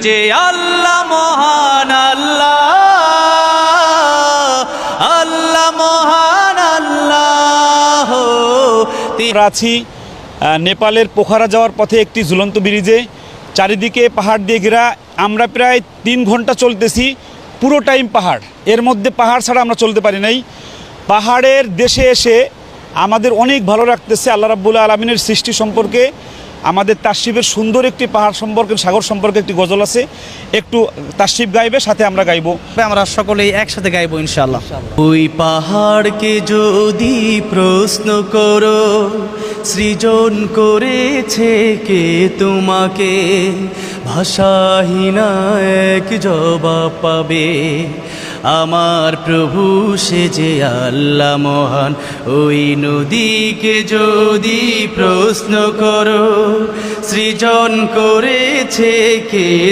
যে আল্লাহ মহান, আল্লাহ আল্লাহ মহান, আল্লাহ। আমরা আছি নেপালের পোখারা যাওয়ার পথে একটি ঝুলন্ত ব্রিজে, চারিদিকে পাহাড় দিয়ে ঘেরা। আমরা প্রায় 3 ঘন্টা চলতেছি, পুরো টাইম পাহাড়। এর মধ্যে পাহাড় ছাড়া আমরা চলতে পারি নাই। পাহাড়ের দেশে এসে আমাদের অনেক ভালো লাগতেছে। আল্লাহ রাব্বুল আলামিনের সৃষ্টি সম্পর্কে, আমাদের তাশরিফের সুন্দর একটি পাহাড় সম্পর্কে, সাগর সম্পর্কে একটি গজল আছে, একটু তাশরিফ গাইবে, সাথে আমরা গাইবো। আমরা সকলেই একসাথে গাইবো ইনশাআল্লাহ। ওই পাহাড়কে যদি প্রশ্ন করো, সৃজন করেছে কে তোমাকে, ভাষাহীনা এক জবাব পাবে, আমার প্রভু সে যে আল্লাহ মহান। ওই নদীকে যদি প্রশ্ন করো, সৃজন করেছে কে